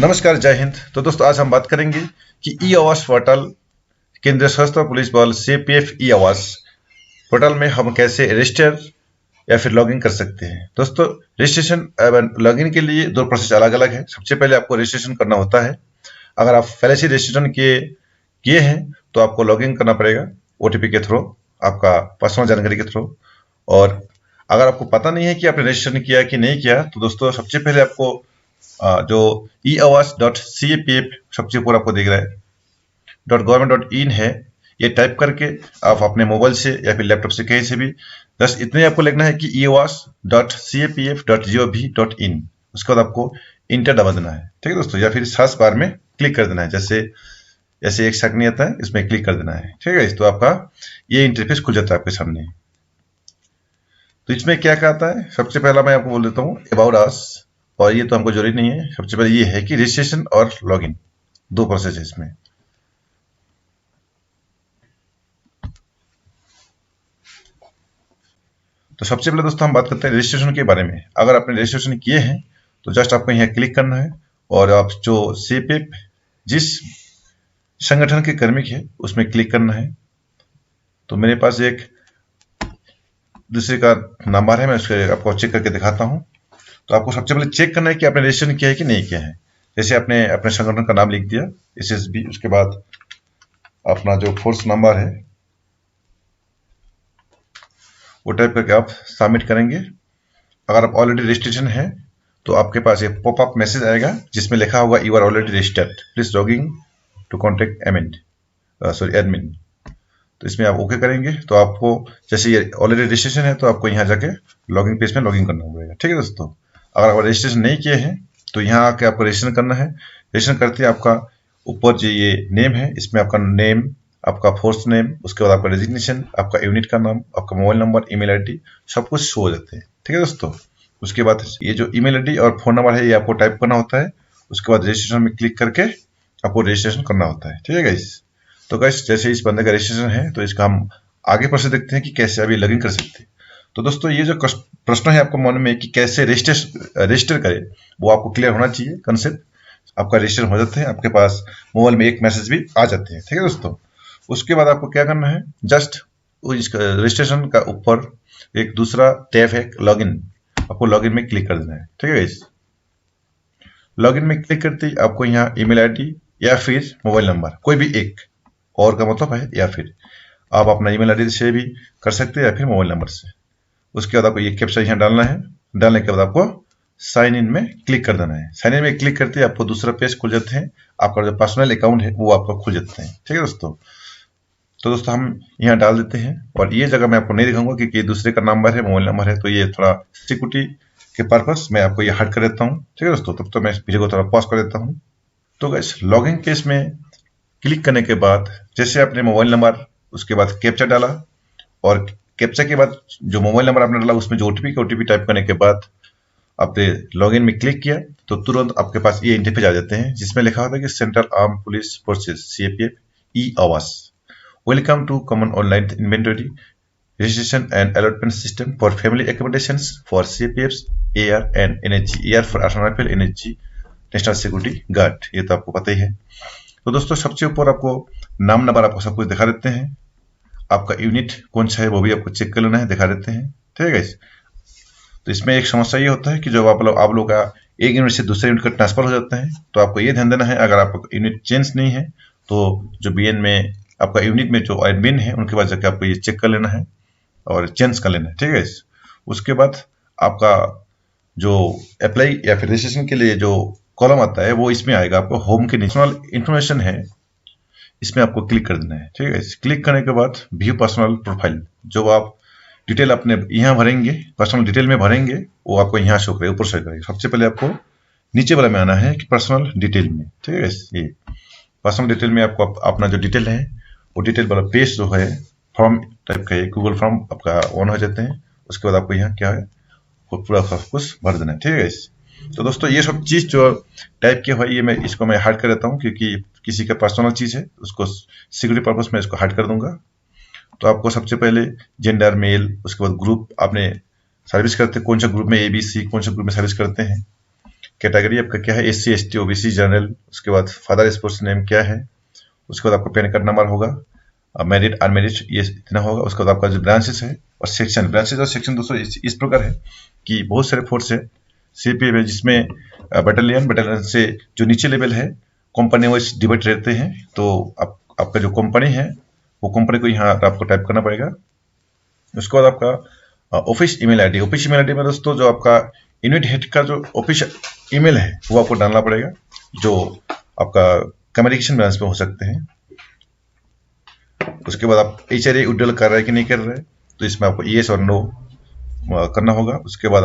नमस्कार, जय हिंद। तो दोस्तों आज हम बात करेंगे कि ई आवास पोर्टल केंद्रीय सशस्त्र पुलिस बल सीपीएफ ई आवास पोर्टल में हम कैसे रजिस्टर या फिर लॉगिन कर सकते हैं। दोस्तों रजिस्ट्रेशन एवं लॉगिन के लिए दो प्रोसेस अलग अलग है। सबसे पहले आपको रजिस्ट्रेशन करना होता है। अगर आप पहले से रजिस्ट्रेशन किए हैं तो आपको लॉगिन करना पड़ेगा ओटीपी के थ्रू, आपका पर्सनल जानकारी के थ्रू। और अगर आपको पता नहीं है कि आपने रजिस्ट्रेशन किया कि नहीं किया, तो दोस्तों सबसे पहले आपको जो eavas.cpf सबसे ऊपर आपको दिख रहा है .government.in है, ये टाइप करके आप अपने मोबाइल से या फिर लैपटॉप से कहीं से भी बस इतने आपको लिखना है कि eavas.cpf.gov.in। उसके बाद आपको इंटर दबा देना है, ठीक है दोस्तों, या फिर सर्च बार में क्लिक कर देना है। जैसे एक सेकंड आता है, इसमें क्लिक कर देना है, ठीक है। तो आपका ये इंटरफेस खुल जाता है आपके सामने। तो इसमें क्या क्या आता है, सबसे पहला मैं आपको बोल देता हूँ अबाउट अस, और ये तो हमको जरूरी नहीं है। सबसे पहले ये है कि रजिस्ट्रेशन और लॉगिन दो प्रोसेस है इसमें। तो सबसे पहले दोस्तों हम बात करते हैं रजिस्ट्रेशन के बारे में। अगर आपने रजिस्ट्रेशन किए हैं तो जस्ट आपको यहाँ क्लिक करना है और आप जो सीपीएफ जिस संगठन के कर्मी है उसमें क्लिक करना है। तो मेरे पास एक दूसरे का नंबर है, मैं उसके आपको चेक करके दिखाता हूँ। तो आपको सबसे पहले चेक करना है कि आपने रजिस्ट्रेशन किया है कि नहीं किया है। जैसे आपने अपने संगठन का नाम लिख दिया एसएसबी, उसके बाद अपना जो फोर्स नंबर है वो टाइप करके आप सबमिट करेंगे। अगर आप ऑलरेडी रजिस्ट्रेशन है तो आपके पास ये पॉपअप मैसेज आएगा जिसमें लिखा होगा you are already registered, please logging to contact admin. तो इसमें आप ओके करेंगे तो आपको जैसे ये ऑलरेडी रजिस्ट्रेशन है तो आपको यहाँ जाके लॉगिन पेज में लॉगिन करना पड़ेगा, ठीक है दोस्तों। अगर आप रजिस्ट्रेशन नहीं किए हैं तो यहाँ आके आपको रजिस्ट्रेशन करना है। रजिस्ट्रेशन करते ही आपका ऊपर जो ये नेम है इसमें आपका नेम, आपका फोर्स नेम, उसके बाद आपका रेजिग्नेशन, आपका यूनिट का नाम, आपका मोबाइल नंबर, ईमेल आईडी सब कुछ शो हो जाते हैं, ठीक है दोस्तों। उसके बाद ये जो ईमेल आईडी और फोन नंबर है ये आपको टाइप करना होता है। उसके बाद रजिस्ट्रेशन में क्लिक करके आपको रजिस्ट्रेशन करना होता है, ठीक है गाइस। तो गाइस जैसे इस बंदे का रजिस्ट्रेशन है तो इसका हम आगे प्रोसेस देखते हैं कि कैसे अभी लॉगिन कर सकते हैं। तो दोस्तों ये जो प्रश्न है आपको मन में कि कैसे रजिस्टर करें, वो आपको क्लियर होना चाहिए। कंसेप्ट आपका रजिस्टर हो जाते हैं, आपके पास मोबाइल में एक मैसेज भी आ जाते हैं, ठीक है दोस्तों। उसके बाद आपको क्या करना है, जस्ट रजिस्ट्रेशन का ऊपर एक दूसरा टैब है लॉगिन, आपको लॉगिन में क्लिक कर देना है, ठीक है। लॉगिन में क्लिक करते ही आपको यहाँ ईमेल आईडी या फिर मोबाइल नंबर कोई भी एक, और का मतलब है या फिर आप अपना ईमेल आईडी से भी कर सकते हैं या फिर मोबाइल नंबर से। उसके बाद आपको ये कैप्चा यहाँ डालना है। डालने के बाद आपको साइन इन में क्लिक कर देना है। साइन इन में क्लिक करते ही आपको दूसरा पेज खुल जाते हैं, आपका जो पर्सनल अकाउंट है वो आपका खुल जाते हैं, ठीक है दोस्तों। तो दोस्तों हम यहाँ डाल देते हैं और ये जगह मैं आपको नहीं दिखाऊंगा क्योंकि दूसरे का नंबर है, मोबाइल नंबर है, तो ये थोड़ा सिक्योरिटी के पर्पस मैं आपको ये हट कर देता हूँ, ठीक है दोस्तों। तब तो मैं वीडियो को थोड़ा पॉज कर देता हूँ। तो गाइस लॉगिन पेज में क्लिक करने के बाद जैसे आपने मोबाइल नंबर, उसके बाद कैप्चा डाला और कैप्चा के बाद जो मोबाइल नंबर आपने डाला उसमें जो ओटीपी टाइप करने के बाद आपने लॉगिन में क्लिक किया तो तुरंत आपके पास ये इंटरफेस आ जाते हैं जिसमें लिखा होता है कि central arm police forces CPF E Awas welcome to common online inventory registration and allotment system for family accommodations for CPFs, AR and NHG, AR for Assam Rifle, NHG national security guard, ये तो आपको पता ही है। तो दोस्तों सबसे ऊपर आपको नाम नंबर आपको सब कुछ दिखा देते हैं, आपका यूनिट कौन सा है वो भी आपको चेक कर लेना है, दिखा देते हैं, ठीक है गाइस। तो इसमें एक समस्या ये होता है कि जब आप लोग का एक यूनिट से दूसरे यूनिट का ट्रांसफर हो जाता है तो आपको ये ध्यान देना है, अगर आपका यूनिट चेंज नहीं है तो जो बीएन में आपका यूनिट में जो एडमिन है उनके पास जाकर आपको ये चेक कर लेना है और चेंज कर लेना है, ठीक है। उसके बाद आपका जो अप्लाई या फिर रजिस्ट्रेशन के लिए जो कॉलम आता है वो इसमें आएगा, आपको होम के नेशनल इंफॉर्मेशन है इसमें आपको क्लिक कर देना है, ठीक है। क्लिक करने के बाद व्यू पर्सनल प्रोफाइल, जो आप डिटेल अपने यहाँ भरेंगे, पर्सनल डिटेल में भरेंगे वो आपको यहाँ शो करेगा, ऊपर शो करेगा। सबसे पहले आपको नीचे वाला में आना है कि पर्सनल डिटेल में, ठीक है। ये पर्सनल डिटेल में आपको अपना जो डिटेल है वो डिटेल वाला पेज जो है फॉर्म टाइप का है, गूगल फॉर्म आपका ऑन हो जाते हैं। उसके बाद आपको यहाँ क्या है पूरा सब कुछ भर देना है, ठीक है। तो दोस्तों ये सब चीज जो टाइप किया हुआ है ये मैं इसको मैं हाइड कर देता हूँ क्योंकि किसी का पर्सनल चीज है, उसको सिक्योरिटी पर्पस में इसको हाइड कर दूंगा। तो आपको सबसे पहले जेंडर मेल, उसके बाद ग्रुप आपने सर्विस करते कौन सा ग्रुप में ABC, कौन सा ग्रुप में सर्विस करते हैं, कैटेगरी आपका क्या है, SC ST OBC जनरल, उसके बाद फादर स्पोर्ट्स नेम क्या है, उसके बाद आपका पैन कार्ड नंबर होगा, मैरिड अनमेरिड ये इतना होगा, उसके बाद आपका जो ब्रांचेस है और सेक्शन, ब्रांचेस और सेक्शन दोस्तों इस प्रकार है कि बहुत सारे फोर्स है CPF है जिसमें बटालियन से जो नीचे लेवल है कंपनी वाइज डिवाइड रहते हैं। तो आपका जो कंपनी है वो कंपनी को यहाँ आपको टाइप करना पड़ेगा। उसके बाद आपका office email ID, office email ID में दोस्तों जो आपका यूनिट हेड का जो ऑफिस ईमेल है वो आपको डालना पड़ेगा, जो आपका कम्युनिकेशन ब्रांच में हो सकते हैं। उसके बाद आप HRA विड्रॉल कर रहे हैं कि नहीं कर रहे हैं, तो इसमें आपको येस और नो करना होगा। उसके बाद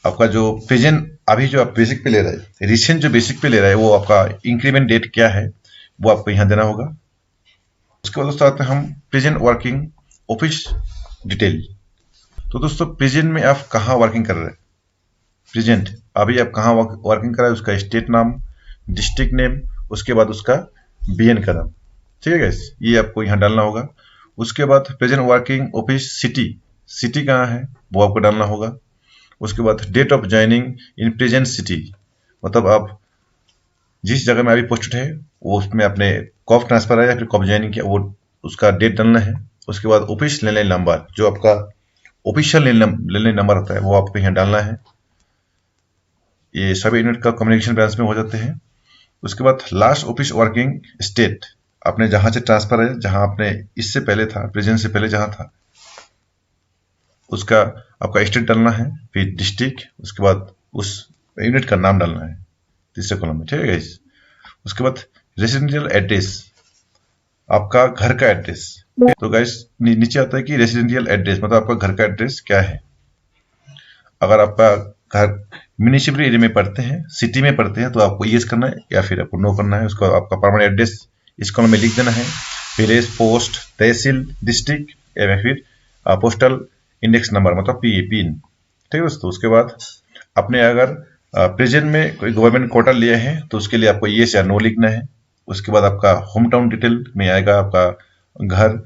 आपका जो प्रेजेंट अभी जो आप बेसिक पे ले रहे हैं, रिसेंट जो बेसिक पे ले रहे हैं, वो आपका इंक्रीमेंट डेट क्या है वो आपको यहाँ देना होगा। उसके बाद दोस्तों आते हैं हम प्रेजेंट वर्किंग ऑफिस डिटेल। तो दोस्तों प्रेजेंट में आप कहाँ वर्किंग कर रहे हैं, प्रेजेंट अभी आप कहाँ वर्किंग कर रहे हैं, उसका स्टेट नाम, डिस्ट्रिक्ट नेम, उसके बाद उसका BN का नाम, ठीक है गाइस, ये आपको यहाँ डालना होगा। उसके बाद प्रेजेंट वर्किंग ऑफिस सिटी कहाँ है वो आपको डालना होगा। उसके बाद date of joining in present city, मतलब आप जिस जगह में अभी पोस्टेड है वो उसमें आपने कब ट्रांसफर आया या फिर कब ज्वाइनिंग किया वो उसका डेट डालना है। उसके बाद ऑफिस लैंडलाइन नंबर, जो आपका ऑफिशियल लैंडलाइन नंबर होता है वो आपको यहाँ डालना है। ये सभी यूनिट का कम्युनिकेशन ब्रांच में हो जाते हैं। उसके बाद लास्ट ऑफिस वर्किंग स्टेट, आपने जहां से ट्रांसफर है, जहां आपने इससे पहले था, प्रेजेंट से पहले जहां था, उसका आपका स्टेट डालना है, फिर डिस्ट्रिक्ट, उसके बाद उस यूनिट का नाम डालना है तीसरे कॉलम में, ठीक है गाइस। उसके बाद रेसिडेंशियल एड्रेस, आपका घर का एड्रेस। तो गाइस नीचे आता है कि रेसिडेंशियल एड्रेस मतलब आपका घर का एड्रेस क्या है। अगर आपका घर म्यूनिसिपल एरिया में पढ़ते हैं, सिटी में पढ़ते हैं, तो आपको येस करना है या फिर आपको नो करना है। उसको आपका परमानेंट एड्रेस इस कॉलम में लिख देना है, विलेज, पोस्ट, तहसील, डिस्ट्रिक्ट या फिर पोस्टल इंडेक्स नंबर मतलब पिन, ठीक है दोस्तों। उसके बाद आपने अगर प्रेजेंट में कोई गवर्नमेंट कोटा लिया है तो उसके लिए आपको येस या नो लिखना है। उसके बाद आपका होम टाउन डिटेल में आएगा आपका घर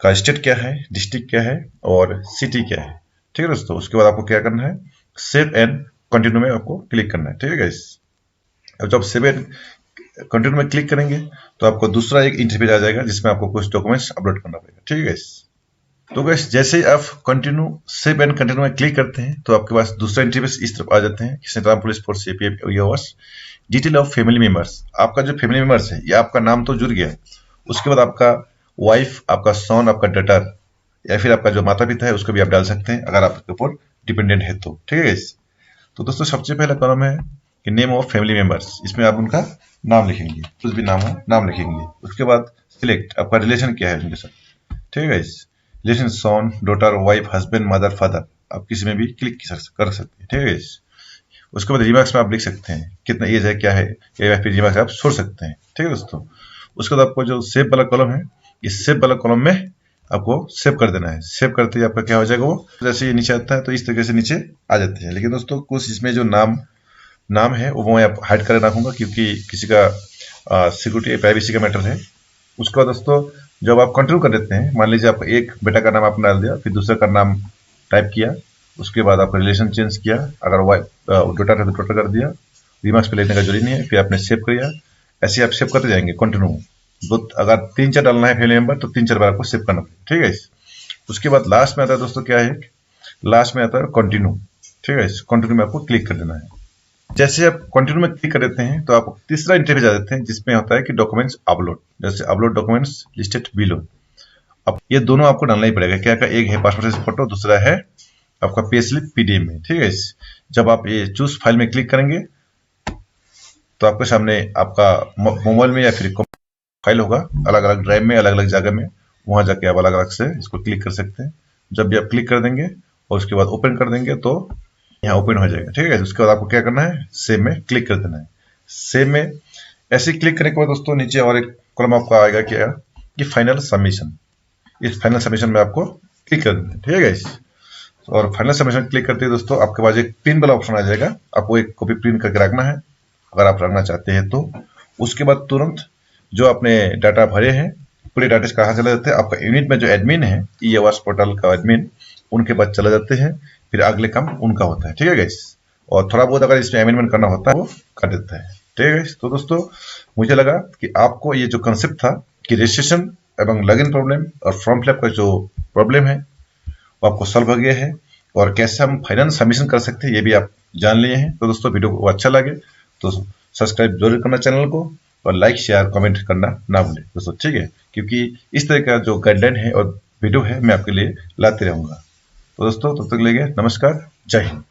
का स्टेट क्या है, डिस्ट्रिक्ट क्या है और सिटी क्या है, ठीक है दोस्तों। उसके बाद आपको क्या करना है, सेव एंड कंटिन्यू में आपको क्लिक करना है, ठीक है गाइस। अब जब सेव एंड कंटिन्यू में क्लिक करेंगे तो आपको दूसरा एक इंटरफेस आ जाएगा जिसमें आपको कुछ डॉक्यूमेंट्स अपलोड करना पड़ेगा, ठीक है गाइस। तो गाइस जैसे ही आप कंटिन्यू सेव एंड कंटिन्यू में क्लिक करते हैं तो आपके पास दूसरा इंटरफेस इस तरफ आ जाते हैं, central police force CPF detail of family members. आपका जो फैमिली मेंबर्स है या आपका नाम तो जुड़ गया, उसके बाद आपका वाइफ, आपका सन, आपका डॉटर या फिर आपका जो माता पिता है उसको भी आप डाल सकते हैं अगर आपके ऊपर डिपेंडेंट है तो, ठीक है गाइस। तो दोस्तों सबसे पहला कॉलम है कि नेम ऑफ फैमिली मेंबर्स, इसमें आप उनका नाम लिखेंगे, कुछ भी नाम हो नाम लिखेंगे। उसके बाद सिलेक्ट आपका रिलेशन क्या है उनके साथ, ठीक है guys, relation son, daughter, wife, husband, mother, father, आप किसी में भी क्लिक कर सकते हैं, ठीक है गाइस। उसके बाद रिमार्क्स में आप लिख सकते हैं कितना एज है, क्या है, या फिर रिमार्क्स आप छोड़ सकते हैं, ठीक है दोस्तों। उसके बाद आपको जो सेव वाला कॉलम है, इस सेव वाला कॉलम में आपको सेव कर देना है। सेव करते ही आपका क्या हो जाएगा, वो जैसे ये नीचे आता है तो इस तरीके से नीचे आ जाते हैं। लेकिन दोस्तों कुछ इसमें जो नाम है वो मैं हाइड कर रखूंगा क्योंकि किसी का सिक्योरिटी प्राइवेसी का मैटर है। उसके बाद दोस्तों जब आप कंटिन्यू कर देते हैं, मान लीजिए आप एक बेटा का नाम आपने डाल दिया, फिर दूसरे का नाम टाइप किया, उसके बाद आपका रिलेशन चेंज किया, अगर वाइफ डॉटर है तो डॉटर कर दिया, रिमार्क्स पे लेने का जरूरी नहीं है, फिर आपने सेव किया, ऐसे आप सेव करते जाएंगे कंटिन्यू। अगर 3-4 डालना है फैमिली मेंबर तो 3-4 बार आपको सेव करना पड़ेगा, ठीक है। उसके बाद लास्ट में आता है दोस्तों क्या है, लास्ट में आता है कंटिन्यू, ठीक है। कंटिन्यू में आपको क्लिक कर देना है। जैसे आप कंटिन्यू में क्लिक कर देते हैं तो आप तीसरा इंटरफेस आ जाते हैं जिसमें होता है कि डॉक्यूमेंट्स अपलोड, जैसे अपलोड डॉक्यूमेंट्स लिस्टेड बिलो। अब ये दोनों आपको डालना ही पड़ेगा, क्या क्या, एक है पासपोर्ट साइज फोटो, दूसरा है आपका पे स्लिप PDF में, ठीक है। जब आप ये चूज फाइल में क्लिक करेंगे तो आपके सामने आपका मोबाइल में या फिर फाइल होगा, अलग अलग ड्राइव में, अलग अलग जगह में, वहां जाके आप अलग अलग से इसको क्लिक कर सकते हैं। जब भी आप क्लिक कर देंगे और उसके बाद ओपन कर देंगे तो यहाँ ओपन हो जाएगा, ठीक है। उसके बाद आपको क्या करना है, सेव में क्लिक कर देना है। सेव में ऐसे क्लिक करने के बाद दोस्तों नीचे और एक कॉलम आपका आएगा क्या कि फाइनल सबमिशन। इस फाइनल सबमिशन में आपको क्लिक कर देना है, ठीक है गाइस। और फाइनल सबमिशन क्लिक करते हैं दोस्तों आपके पास एक प्रिंट वाला ऑप्शन आ जाएगा, आपको एक कॉपी प्रिंट करके रखना है अगर आप रखना चाहते हैं तो। उसके बाद तुरंत जो आपने डाटा भरे हैं पूरे डाटा कहाँ चले जाते हैं, आपका यूनिट में जो एडमिन है ई आवास पोर्टल का एडमिन, उनके पास चले जाते हैं, फिर अगले काम उनका होता है, ठीक है गाइस। और थोड़ा बहुत अगर इसमें अमेंडमेंट करना होता है वो कर देता है। ठीक है, तो दोस्तों मुझे लगा कि आपको ये जो कंसेप्ट था कि रजिस्ट्रेशन एवं लॉगिन प्रॉब्लम और फॉर्म फिलअप का जो प्रॉब्लम है वो आपको सॉल्व हो गया है, और कैसे हम फाइनल सबमिशन कर सकते हैं ये भी आप जान लिए हैं। तो दोस्तों वीडियो को अच्छा लगे तो सब्सक्राइब जरूर करना चैनल को, और लाइक शेयर कमेंट करना ना भूलें दोस्तों। ठीक है, क्योंकि इस तरह का जो गाइडलाइन है और वीडियो है मैं आपके लिए लाते रहूंगा। तो दोस्तों तब तक ले गए, नमस्कार, जय हिंद।